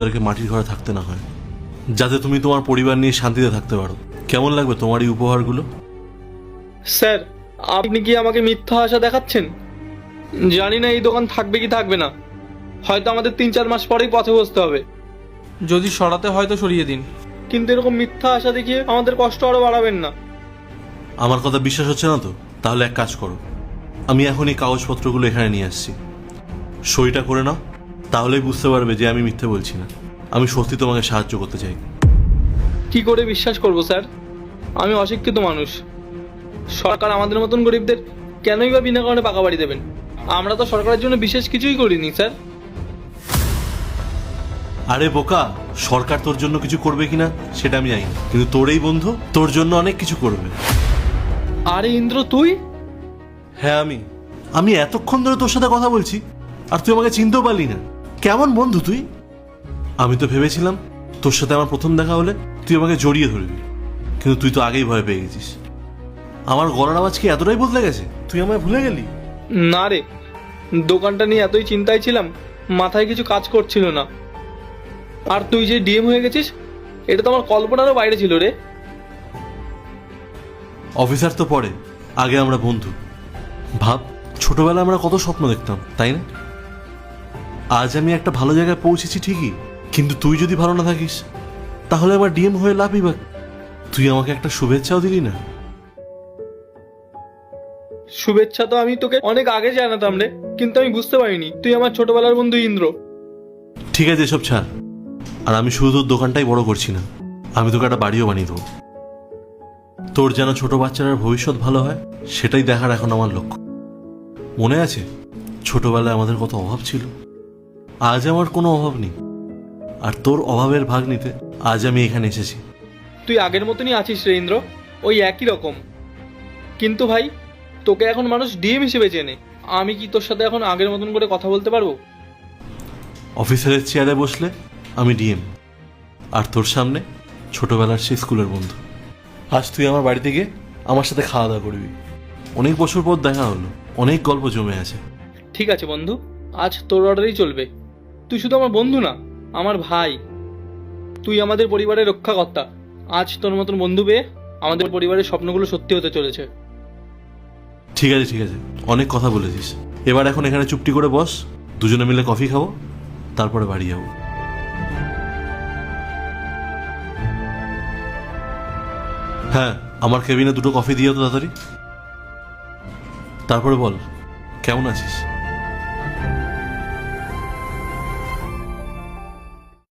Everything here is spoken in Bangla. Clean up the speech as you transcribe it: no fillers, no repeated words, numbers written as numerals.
তাদেরকে মাটির ঘরে থাকতে না হয়, যাতে তুমি তোমার পরিবার নিয়ে শান্তিতে থাকতে পারো। কেমন লাগবে তোমার এই উপহারগুলো? স্যার, আপনি কি আমাকে মিথ্যা আশা দেখাচ্ছেন? জানি না এই দোকান থাকবে কি থাকবে না, হয়তো আমাদের 3-4 মাস পরেই পথে বসতে হবে। যদি সরাতে হয় তো সরিয়ে দিন। কিন্তু এরকম মিথ্যা আশা দেখিয়ে আমাদের কষ্ট আরো বাড়াবেন না। আমার কথা বিশ্বাস হচ্ছে না তো? তাহলে এক কাজ করো, আমি এখন এই কাগজপত্রগুলো এখানে নিয়ে আসছি, সইটা করে নাও, তাহলেই বুঝতে পারবে যে আমি মিথ্যে বলছি না, আমি সত্যি তোমাকে সাহায্য করতে চাই। কি করে বিশ্বাস করব স্যার? আমি অশিক্ষিত মানুষ। সরকার আমাদের মতন গরিবদের কেনই বা বিনা কারণে পাকা বাড়ি দেবেন? আমরা তো সরকারের জন্য বিশেষ কিছুই করিনি স্যার। আরে বোকা, সরকার তোর জন্য কিছু করবে কিনা সেটা আমি জানি না, কিন্তু তোর এই বন্ধু তোর জন্য অনেক কিছু করবে। আরে ইন্দ্র, তুই? হ্যাঁ আমি এতক্ষণ ধরে তোর সাথে কথা বলছি আর তুই আমাকে চিনতেও পারলি না? কেমন বন্ধু তুই! আমি তো ভেবেছিলাম তোর সাথে আমার প্রথম দেখা হলে তুই আমাকে জড়িয়ে ধরবি, কিন্তু তুই তো আগেই ভয় পেয়ে গেছিস। আমার গলার আওয়াজ কি এতটাই বদলে গেছে, তুই আমায় ভুলে গেলি? না রে, দোকানটা নিয়ে এতই চিন্তায় ছিলাম, মাথায় কিছু কাজ করছিল না। আর তুই যে ডিএম হয়ে গেছিস, এটা তো আমার কল্পনারও বাইরে ছিল রে। অফিসার তো পরে, আগে আমরা বন্ধু। ভাব, ছোটবেলায় আমরা কত স্বপ্ন দেখতাম, তাই না? আজ আমি একটা ভালো জায়গায় পৌঁছেছি ঠিকই, কিন্তু তুই যদি ভালো না থাকিস তাহলে আমার ডিএম হয়ে লাভই বা? তুই আমাকে একটা শুভেচ্ছাও দিলি না। শুভেচ্ছা তো আমি তোকে অনেক আগে জানাতাম রে, কিন্তু আমি বুঝতে পারিনি তুই আমার ছোটবেলার বন্ধু ইন্দ্র। ঠিক আছে, এসব ছাড়। আর আমি শুধু তোর দোকানটাই বড় করছি না, আমি তোকে একটা বাড়িও বানিয়ে দেবো। তোর যেন ছোট বাচ্চারার ভবিষ্যৎ ভালো হয় সেটাই দেখার এখন আমার লক্ষ্য। মনে আছে ছোটবেলায় আমাদের কত অভাব ছিল? আজ আমার কোনো অভাব নেই, আর তোর অভাবের ভাগ নিতে আজ আমি এখানে এসেছি। তুই আগের মতনই আছিস রে ইন্দ্র, ওই একই রকম। কিন্তু ভাই, তোকে এখন মানুষ ডিএম হিসেবে চেনে। আমি কি তোর সাথে এখন আগের মতন করে কথা বলতে পারবো? অফিসারের চেয়ারে বসলে আমি ডিএম, আর তোর সামনে ছোটবেলার সেই স্কুলের বন্ধু। আজ তুই আমার বাড়িতে গিয়ে আমার সাথে খাওয়া দাওয়া করবি। অনেক বছর পর দেখা হলো, অনেক গল্প জমে আছে। ঠিক আছে বন্ধু, আজ তোর অর্ডারই চলবে। তুই শুধু আমার বন্ধু না, আমার ভাই। তুই আমাদের পরিবারের রক্ষাকর্তা। আজ তোর মতন বন্ধু পেয়ে আমাদের পরিবারের স্বপ্নগুলো সত্যি হতে চলেছে। ঠিক আছে ঠিক আছে, অনেক কথা বলেছিস, এবার এখন এখানে চুপটি করে বস, দুজনে মিলে কফি খাবো, তারপরে বাড়ি যাবো। হ্যাঁ, আমার কেবিনে 2টো কফি দিয়ে তো তাড়াতাড়ি। তারপরে বল, কেমন আছিস?